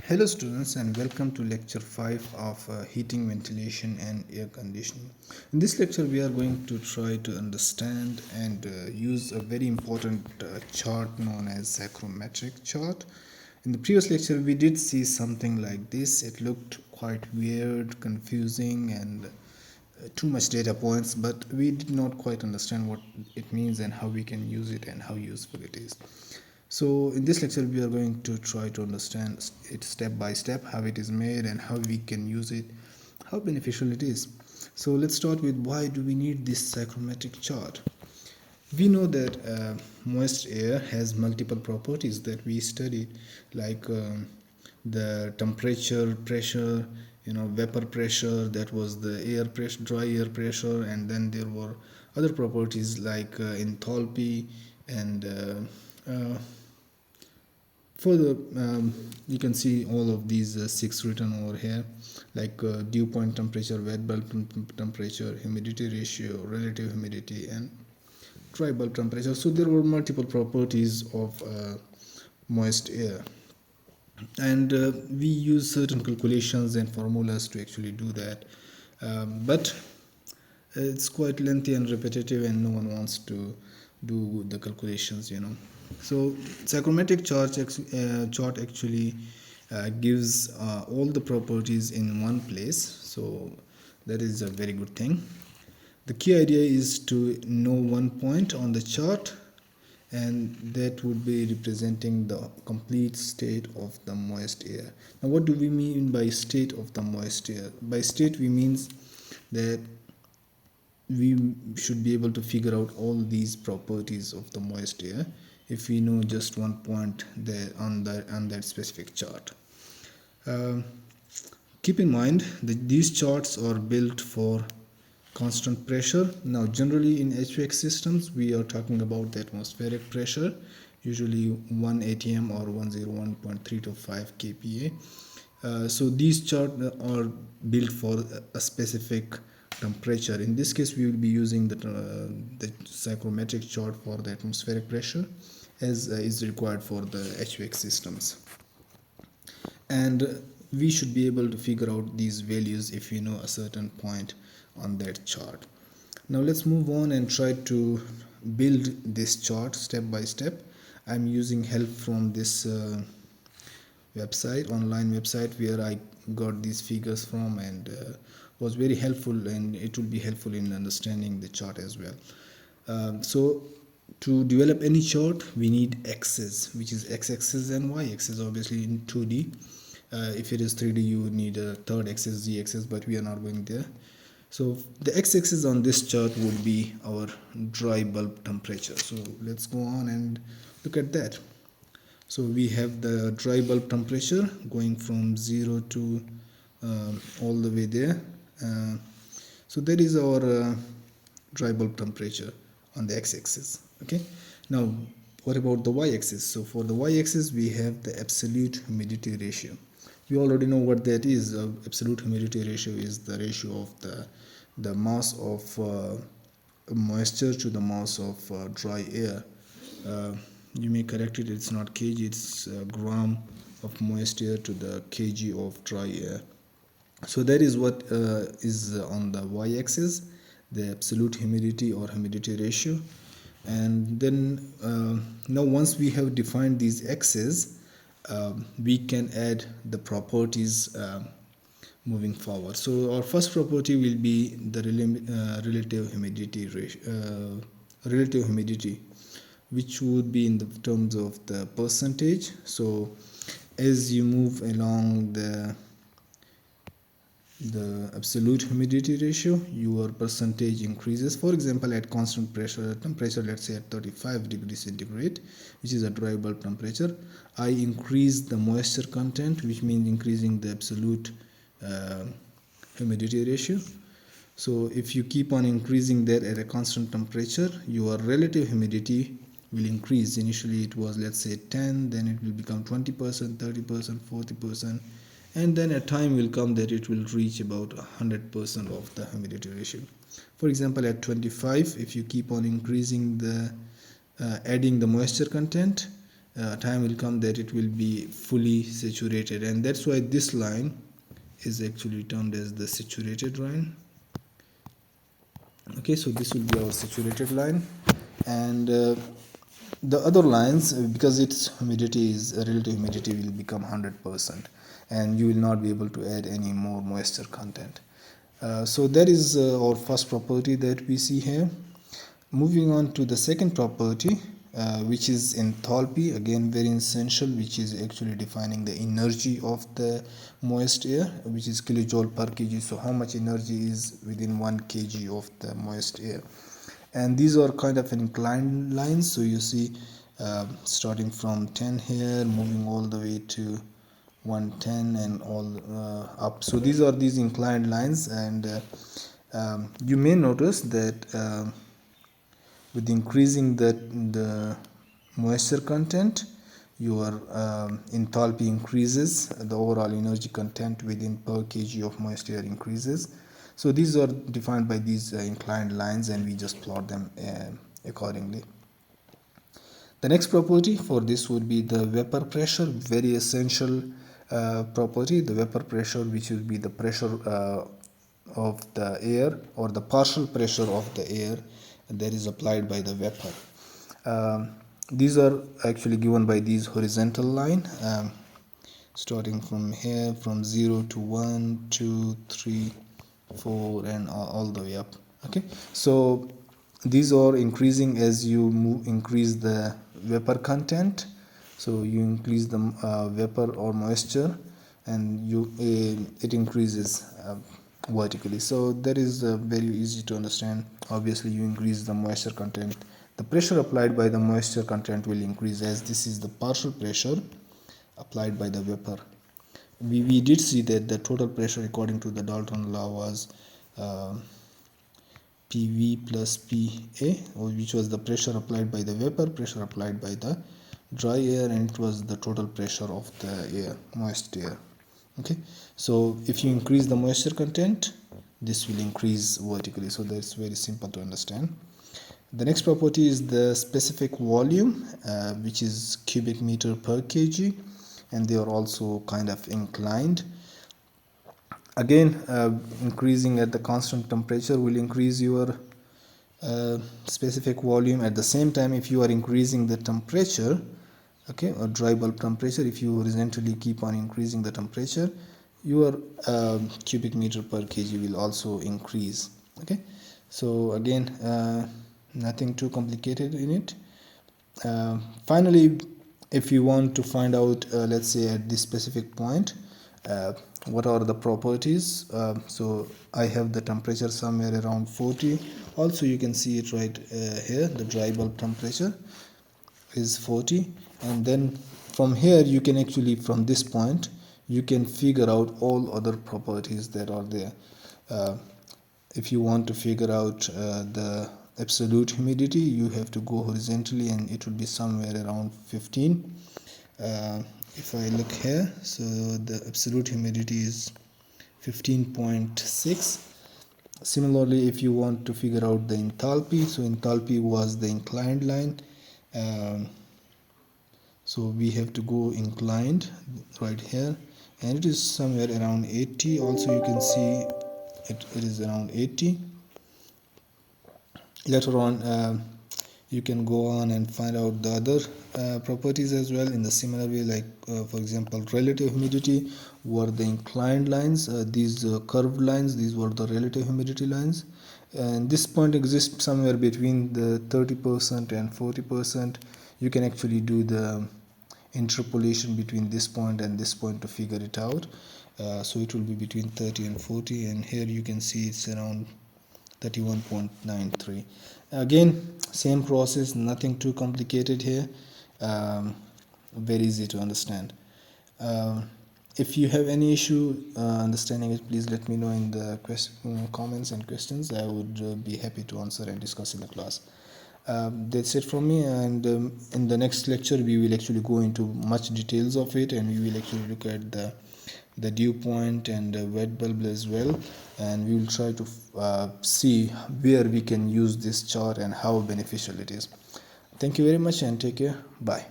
Hello students, and welcome to lecture 5 of heating, ventilation and air conditioning. In this lecture we are going to try to understand and use a very important chart known as psychrometric chart. In the previous lecture we did see something like this. It looked quite weird, confusing and too much data points, but we did not quite understand what it means and how we can use it and how useful it is. So in this lecture we are going to try to understand it step by step, how it is made and how we can use it, how beneficial it is. So let's start with why do we need this psychrometric chart. We know that moist air has multiple properties that we studied, like the temperature, pressure, vapor pressure, that was the air pressure, dry air pressure, and then there were other properties like enthalpy and further you can see all of these six written over here, like dew point temperature, wet bulb temperature, humidity ratio, relative humidity and dry bulb temperature. So there were multiple properties of moist air, and we use certain calculations and formulas to actually do that, but it's quite lengthy and repetitive and no one wants to do the calculations. So psychrometric chart actually gives all the properties in one place, so that is a very good thing. The key idea is to know one point on the chart, and that would be representing the complete state of the moist air. Now what do we mean by state of the moist air? By state we means that we should be able to figure out all these properties of the moist air if we know just one point there on that specific chart. Keep in mind that these charts are built for constant pressure. Now generally in HVAC systems we are talking about the atmospheric pressure, usually 1 atm or 101.325 kPa. So these charts are built for a specific temperature. In this case we will be using the psychrometric chart for the atmospheric pressure, as is required for the HVAC systems, and we should be able to figure out these values if we know a certain point on that chart. Now let's move on and try to build this chart step by step. I'm using help from this online website where I got these figures from, and was very helpful, and it will be helpful in understanding the chart as well. So to develop any chart we need axes, which is x-axis and y-axis, obviously in 2D. If it is 3D you would need a third axis, z-axis, but we are not going there. So the x-axis on this chart would be our dry bulb temperature. So let's go on and look at that. So we have the dry bulb temperature going from 0 to all the way there. So that is our dry bulb temperature on the x-axis. Okay, now what about the y-axis? So for the y-axis we have the absolute humidity ratio. You already know what that is. Absolute humidity ratio is the ratio of the mass of moisture to the mass of dry air. You may correct it, it's not kg, it's gram of moist air to the kg of dry air. So that is what is on the y-axis, the absolute humidity or humidity ratio. And then now once we have defined these x's, we can add the properties moving forward. So our first property will be the relative humidity ratio, relative humidity, which would be in the terms of the percentage. So as you move along the absolute humidity ratio, your percentage increases. For example, at constant temperature, let's say at 35 degrees centigrade, which is a dry bulb temperature, I increase the moisture content, which means increasing the absolute humidity ratio. So if you keep on increasing that at a constant temperature, your relative humidity will increase. Initially it was, let's say, 10, then it will become 20%, 30%, 40%, and then a time will come that it will reach about 100% of the humidity ratio. For example, at 25, if you keep on increasing the adding the moisture content, time will come that it will be fully saturated, and that's why this line is actually termed as the saturated line. Okay, so this will be our saturated line, and the other lines, because its humidity is relative humidity, will become 100%, and you will not be able to add any more moisture content. So that is our first property that we see here. Moving on to the second property, which is enthalpy, again very essential, which is actually defining the energy of the moist air, which is kilojoule per kg. So how much energy is within 1 kg of the moist air. And these are kind of inclined lines, so you see starting from 10 here, moving all the way to 110 and all up. So these are these inclined lines, and you may notice that with increasing the moisture content, your enthalpy increases, the overall energy content within per kg of moist air increases. So these are defined by these inclined lines, and we just plot them accordingly. The next property for this would be the vapor pressure, very essential property. The vapor pressure, which will be the pressure of the air, or the partial pressure of the air that is applied by the vapor. These are actually given by these horizontal line, starting from here, from 0 to 1, 2, 3, 4, and all the way up. Okay, so these are increasing as you increase the vapor content. So you increase the vapor or moisture, and it increases vertically. So that is very easy to understand. Obviously, you increase the moisture content, the pressure applied by the moisture content will increase, as this is the partial pressure applied by the vapor. We did see that the total pressure according to the Dalton law was PV plus PA, which was the pressure applied by the vapor, pressure applied by the dry air, and it was the total pressure of the air, moist air. Okay, so if you increase the moisture content, this will increase vertically. So that's very simple to understand. The next property is the specific volume, which is cubic meter per kg, and they are also kind of inclined. Again, increasing at the constant temperature will increase your specific volume. At the same time, if you are increasing the temperature, okay, or dry bulb temperature, if you horizontally keep on increasing the temperature, your cubic meter per kg will also increase. Okay, so again, nothing too complicated in it. Finally, if you want to find out, let's say at this specific point, what are the properties, so I have the temperature somewhere around 40. Also you can see it right here, the dry bulb temperature is 40, and then from here you can actually, from this point, you can figure out all other properties that are there. If you want to figure out the absolute humidity, you have to go horizontally, and it will be somewhere around 15. If I look here, so the absolute humidity is 15.6. Similarly, if you want to figure out the enthalpy, so enthalpy was the inclined line, so we have to go inclined right here, and it is somewhere around 80. Also you can see it is around 80. Later on you can go on and find out the other properties as well in the similar way, like for example, relative humidity were the inclined lines, these curved lines, these were the relative humidity lines, and this point exists somewhere between the 30% and 40%. You can actually do the interpolation between this point and this point to figure it out. So it will be between 30 and 40, and here you can see it's around 31.93. Again, same process, nothing too complicated here, very easy to understand. If you have any issue understanding it, please let me know in the comments and questions. I would be happy to answer and discuss in the class. That's it from me, and in the next lecture we will actually go into much details of it, and we will actually look at the dew point and the wet bulb as well, and we will try to see where we can use this chart and how beneficial it is. Thank you very much, and take care. Bye.